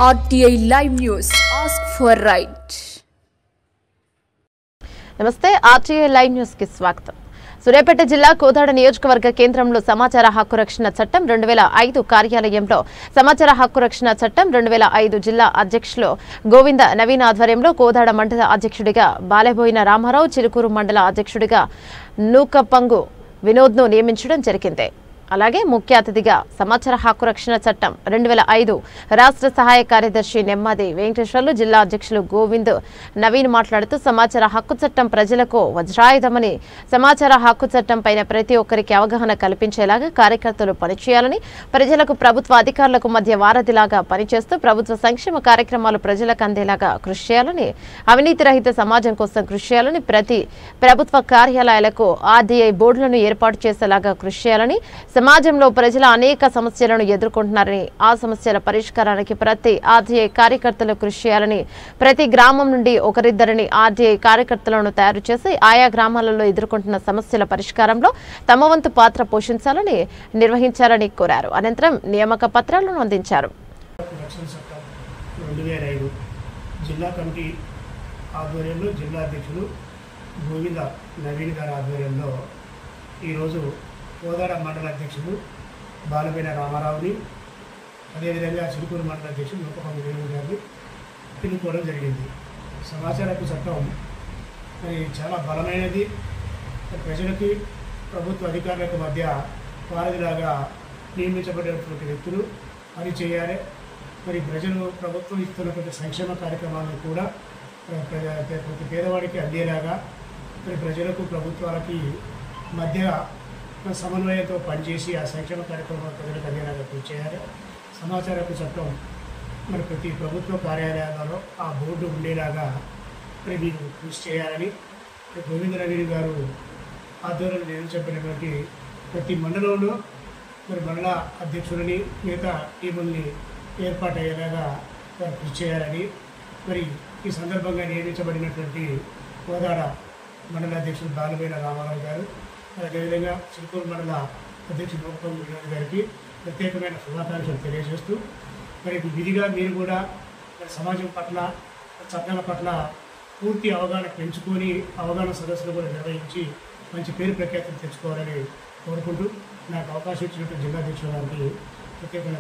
RTI Live News. Ask for right. నమస్తే RTI Live News కి స్వాగతం. సూర్యాపేట జిల్లా కోదాడ నియోజకవర్గ కేంద్రంలో సమాచార హక్కు రక్షణ చట్టం 2005 కార్యాలయంలో సమాచార హక్కు రక్షణ చట్టం 2005 జిల్లా అధ్యక్షులు గోవింద నవీన్ ఆధ్వర్యంలో కోదాడ మండల అధ్యక్షుడిగా బాలెబోయిన రామారావు, చిలుకూరు మండల అధ్యక్షుడిగా నూకపంగు వినోద్ను నియమించడం జరిగింది. అలాగే ముఖ్య అతిథిగా సమాచార హక్కు రక్షణ చట్టం 2005 రాష్ట్ర సహాయ కార్యదర్శి నెమ్మది వెంకటేశ్వర్లు, జిల్లా అధ్యక్షులు గోవింద్ నవీన్ మాట్లాడుతూ సమాచార హక్కు చట్టం ప్రజలకు వజ్రాయుధమని, సమాచార హక్కు చట్టం పైన ప్రతి ఒక్కరికి అవగాహన కల్పించేలాగా కార్యకర్తలు పనిచేయాలని, ప్రజలకు ప్రభుత్వ అధికారులకు మధ్య వారధిలాగా పనిచేస్తూ ప్రభుత్వ సంక్షేమ కార్యక్రమాలు ప్రజలకు అందేలాగా కృషి చేయాలని, అవినీతి రహిత సమాజం కోసం కృషి చేయాలని, ప్రతి ప్రభుత్వ కార్యాలయాలకు RDI బోర్డులను ఏర్పాటు చేసేలాగా కృషి చేయాలని, సమాజంలో ప్రజలు అనేక సమస్యలను ఎదుర్కొంటున్నారని, ఆ సమస్యల పరిష్కారానికి ప్రతి RDI కార్యకర్తలు కృషి చేయాలని, ప్రతి గ్రామం నుండి ఒకరిద్దరిని RDI కార్యకర్తలను తయారు చేసి ఆయా గ్రామాలలో ఎదుర్కొంటున్న సమస్యల పరిష్కారంలో తమ వంతు పాత్ర పోషించాలని నిర్వహించాలని కోరారు. అనంతరం నియామక పత్రాలను అందించారు. జిల్లా కమిటీ ఆధ్వర్యంలో జిల్లా అధ్యక్షులు గోవింద నవీన్ గారి ఆధ్వర్యంలో ఈరోజు కోదాడ మండల అధ్యక్షుడు బాలబోయిన రామారావుని, అదేవిధంగా చిలుకూరు మండల అధ్యక్షుడు నూకపంగు వినోద్ గారిని పిలుపుకోవడం జరిగింది. సమాచార హక్కు చట్టం మరి చాలా బలమైనది. ప్రజలకి ప్రభుత్వ అధికారులకు మధ్య వారధిలాగా నియమించబడినటువంటి వ్యక్తులు పని చేయాలి. మరి ప్రజలు ప్రభుత్వం ఇస్తున్నటువంటి సంక్షేమ కార్యక్రమాలను కూడా ప్రతి పేదవాడికి అందేలాగా మరి ప్రజలకు ప్రభుత్వాలకి మధ్య సమన్వయంతో పనిచేసి ఆ సంక్షేమ కార్యక్రమాలు ప్రజలకు అందేలాగా కృషి చేయాలి. సమాచార హక్కు చట్టం మరి ప్రతి ప్రభుత్వ కార్యాలయాలలో ఆ బోర్డు ఉండేలాగా మరి మీరు కృషి చేయాలని గోవింద నవీన్ గారు ఆధ్వర్యంలో నియమించబడినటువంటి ప్రతి మండలంలో మరి మండల అధ్యక్షులని, మిగతా టీముల్ని ఏర్పాటు అయ్యేలాగా వారు కృషి చేయాలని, మరి ఈ సందర్భంగా నియమించబడినటువంటి కోదాడ మండల అధ్యక్షుడు బాలబోయిన రామారావు గారు, అదేవిధంగా చిలుకూరు మండల అధ్యక్షుడు నూకపంగు వినోద్ గారికి ప్రత్యేకమైన శుభాకాంక్షలు తెలియజేస్తూ మరి విధిగా మీరు కూడా సమాజం పట్ల, చట్టాల పట్ల పూర్తి అవగాహన పెంచుకొని అవగాహన సదస్సులు కూడా నిర్వహించి మంచి పేరు ప్రఖ్యాతులు తెచ్చుకోవాలని కోరుకుంటూ నాకు అవకాశం ఇచ్చినట్టు జిల్లా అధ్యక్షుడు గారికి ప్రత్యేకమైన